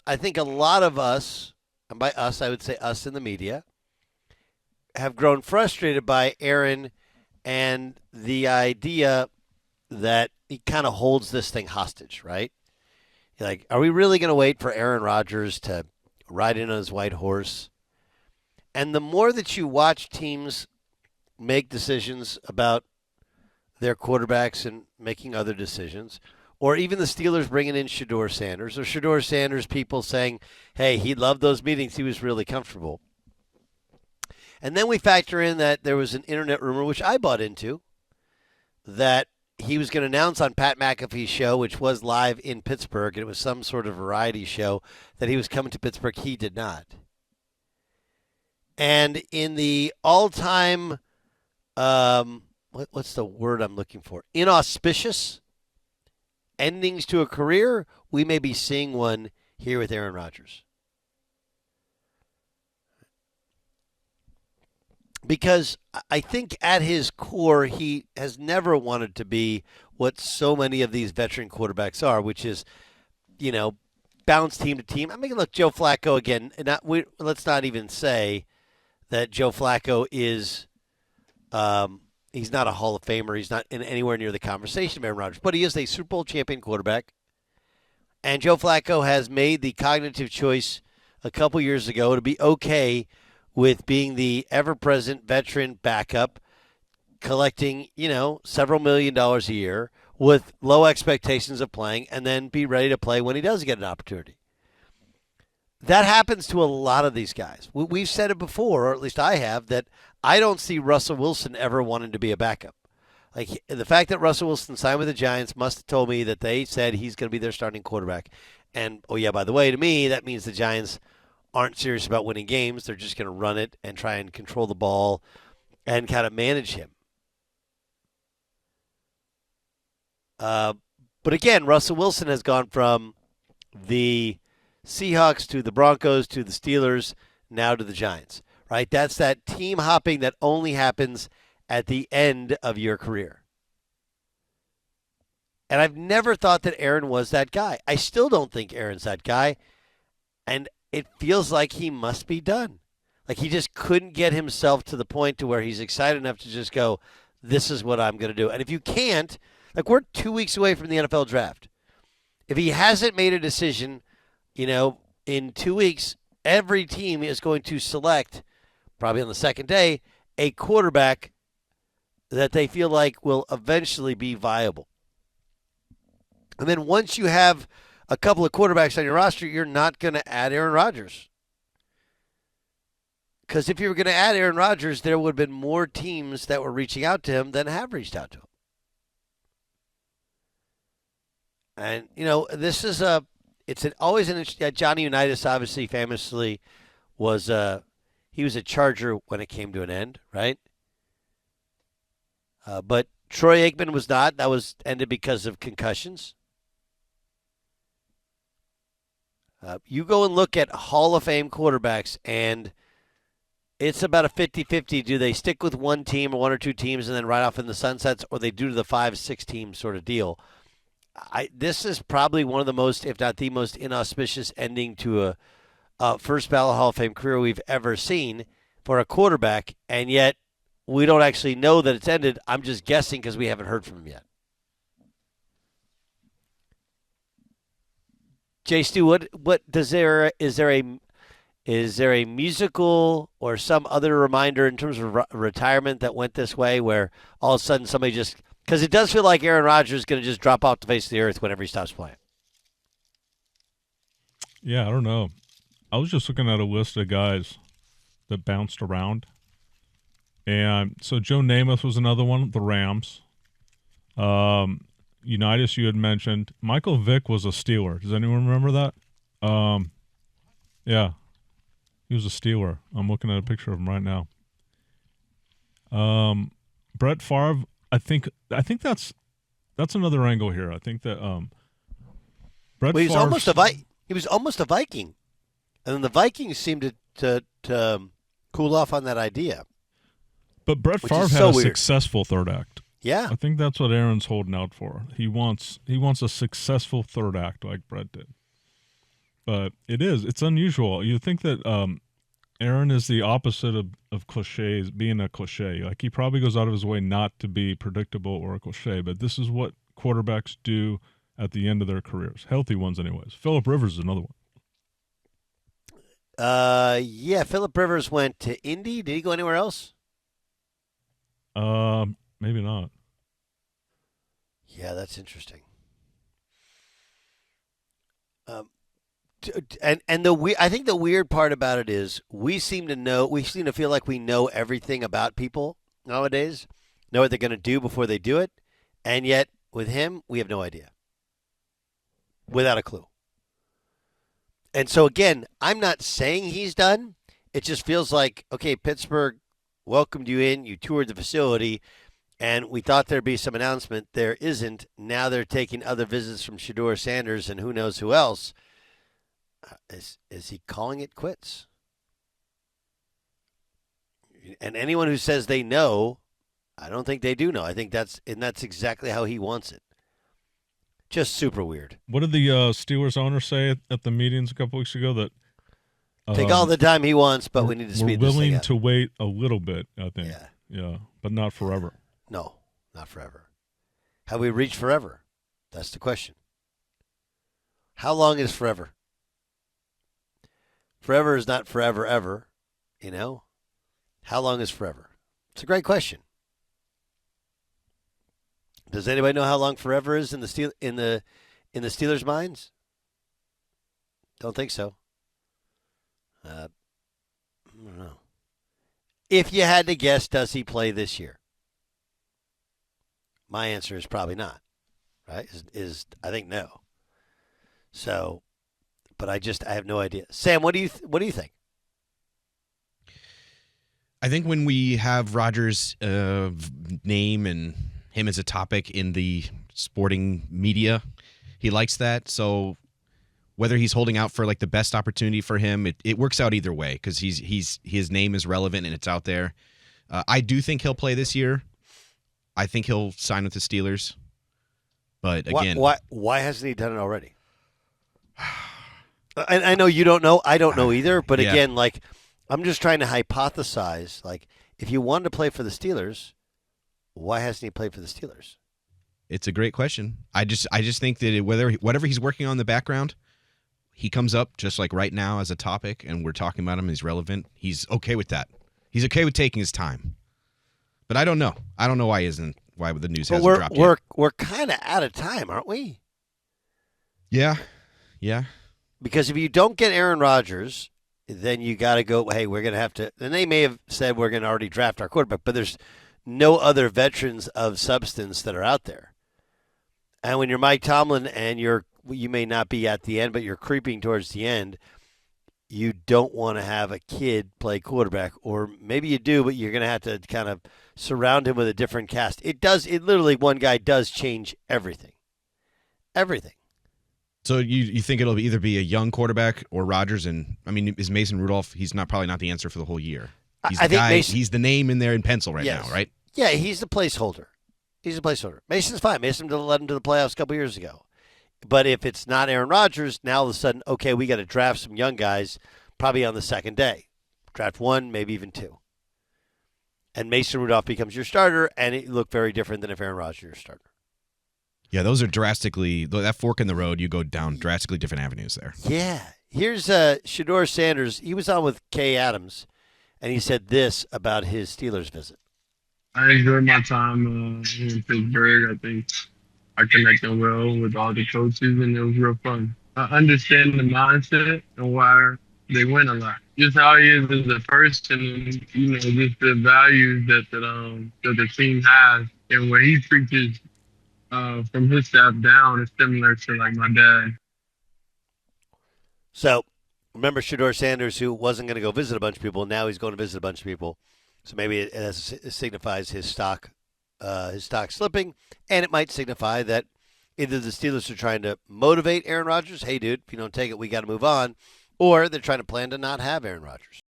I think a lot of us, and by us I would say us in the media, have grown frustrated by Aaron and the idea that he kind of holds this thing hostage, right? Like, are we really going to wait for Aaron Rodgers to ride in on his white horse? And the more that you watch teams make decisions about their quarterbacks and making other decisions, or even the Steelers bringing in Shador Sanders, or Shador Sanders people saying, hey, he loved those meetings, he was really comfortable. And then we factor in that there was an internet rumor, which I bought into, that he was going to announce on Pat McAfee's show, which was live in Pittsburgh, and it was some sort of variety show, that he was coming to Pittsburgh. He did not. And in the all-time, what's the word I'm looking for? Inauspicious endings to a career, we may be seeing one here with Aaron Rodgers. Because I think at his core, he has never wanted to be what so many of these veteran quarterbacks are, which is, bounce team to team. I mean, look, Joe Flacco again. Let's not even say that Joe Flacco is, he's not a Hall of Famer. He's not anywhere near the conversation of Aaron Rodgers, but he is a Super Bowl champion quarterback. And Joe Flacco has made the cognitive choice a couple years ago to be okay with being the ever-present veteran backup, collecting, several $1,000,000 a year with low expectations of playing, and then be ready to play when he does get an opportunity. That happens to a lot of these guys. We've said it before, or at least I have, that I don't see Russell Wilson ever wanting to be a backup. Like, the fact that Russell Wilson signed with the Giants must have told me that they said he's going to be their starting quarterback. And, oh yeah, by the way, to me, that means the Giants aren't serious about winning games. They're just going to run it and try and control the ball and kind of manage him. But again, Russell Wilson has gone from the Seahawks to the Broncos to the Steelers, now to the Giants, right? That's that team hopping that only happens at the end of your career. And I've never thought that Aaron was that guy. I still don't think Aaron's that guy. And it feels like he must be done. Like he just couldn't get himself to the point to where he's excited enough to just go, this is what I'm going to do. And if you can't, like we're 2 weeks away from the NFL draft. If he hasn't made a decision, in 2 weeks, every team is going to select, probably on the second day, a quarterback that they feel like will eventually be viable. And then once you have a couple of quarterbacks on your roster, you're not going to add Aaron Rodgers. Because if you were going to add Aaron Rodgers, there would have been more teams that were reaching out to him than have reached out to him. And, this is always an interesting. Johnny Unitas obviously famously was he was a Charger when it came to an end, right? But Troy Aikman was not. That was ended because of concussions. You go and look at Hall of Fame quarterbacks, and it's about a 50-50. Do they stick with one team or one or two teams and then ride off in the sunsets, or they do the 5-6 team sort of deal? This is probably one of the most, if not the most, inauspicious ending to a first ballot Hall of Fame career we've ever seen for a quarterback, and yet we don't actually know that it's ended. I'm just guessing because we haven't heard from him yet. Jay Stu, what is there a musical or some other reminder in terms of retirement that went this way, where all of a sudden somebody just, because it does feel like Aaron Rodgers is going to just drop off the face of the earth whenever he stops playing. Yeah, I don't know. I was just looking at a list of guys that bounced around, and so Joe Namath was another one, the Rams. Unitas, you had mentioned. Michael Vick was a Steeler. Does anyone remember that? Yeah. He was a Steeler. I'm looking at a picture of him right now. Brett Favre, I think that's another angle here. I think that Brett Well, he Favre. was almost a Viking. And then the Vikings seemed to cool off on that idea. But Brett Favre had a successful third act. Yeah. I think that's what Aaron's holding out for. He wants a successful third act like Brett did. but it's unusual. You think that Aaron is the opposite of cliches, being a cliche. Like, he probably goes out of his way not to be predictable or a cliche, but this is what quarterbacks do at the end of their careers. Healthy ones, anyways. Phillip Rivers is another one. Yeah, Phillip Rivers went to Indy. Did he go anywhere else? Maybe not. Yeah, that's interesting. I think the weird part about it is we seem to feel like we know everything about people nowadays, know what they're going to do before they do it, and yet with him, we have no idea, without a clue. And so again, I'm not saying he's done. It just feels like, okay, Pittsburgh welcomed you in, you toured the facility, and we thought there'd be some announcement. There isn't. Now they're taking other visits from Shador Sanders and who knows who else. Is he calling it quits? And anyone who says they know, I don't think they do know. I think that's exactly how he wants it. Just super weird. What did the Steelers owner say at the meetings a couple weeks ago? That take all the time he wants, but we need to speed this thing up. We're willing to wait a little bit, I think. Yeah, but not forever. No, not forever. Have we reached forever? That's the question. How long is forever? Forever is not forever ever, you know? How long is forever? It's a great question. Does anybody know how long forever is in the Steelers' minds? Don't think so. I don't know. If you had to guess, does he play this year? My answer is probably not. Right? Is I think no. So, but I have no idea. Sam, what do you think? I think when we have Rodgers' name and him as a topic in the sporting media, he likes that. So whether he's holding out for like the best opportunity for him, it works out either way because his name is relevant and it's out there. I do think he'll play this year. I think he'll sign with the Steelers. But again, why hasn't he done it already? I know you don't know. I don't know either. But again, like, I'm just trying to hypothesize. Like, if you wanted to play for the Steelers, why hasn't he played for the Steelers? It's a great question. I just think that whatever he's working on in the background, he comes up just like right now as a topic, and we're talking about him. He's relevant. He's okay with that. He's okay with taking his time. But I don't know. I don't know why the news hasn't dropped yet. We're kind of out of time, aren't we? Yeah. Because if you don't get Aaron Rodgers, then you got to go, hey, we're going to have to – and they may have said we're going to already draft our quarterback, but there's no other veterans of substance that are out there. And when you're Mike Tomlin and you may not be at the end, but you're creeping towards the end, you don't want to have a kid play quarterback. Or maybe you do, but you're going to have to kind of surround him with a different cast. It literally, one guy does change everything. Everything. So you think it'll either be a young quarterback or Rodgers? And I mean, is Mason Rudolph? He's probably not the answer for the whole year. He's the guy. He's the name in there in pencil right now, right? Yeah, he's the placeholder. Mason's fine. Mason led him to the playoffs a couple years ago. But if it's not Aaron Rodgers, now all of a sudden, okay, we got to draft some young guys probably on the second day. Draft one, maybe even two. And Mason Rudolph becomes your starter, and it looked very different than if Aaron Rodgers is your starter. Yeah, those are that fork in the road, you go down drastically different avenues there. Yeah. Here's Shador Sanders. He was on with Kay Adams, and he said this about his Steelers visit. I enjoyed my time in Pittsburgh. I think I connected well with all the coaches, and it was real fun. I understand the mindset and why they win a lot. Just how he is as a person, and just the values that the team has, and what he preaches from his staff down is similar to like my dad. So, remember Shador Sanders, who wasn't going to go visit a bunch of people, now he's going to visit a bunch of people. So maybe it signifies his stock slipping, and it might signify that either the Steelers are trying to motivate Aaron Rodgers, hey dude, if you don't take it, we got to move on, or they're trying to plan to not have Aaron Rodgers.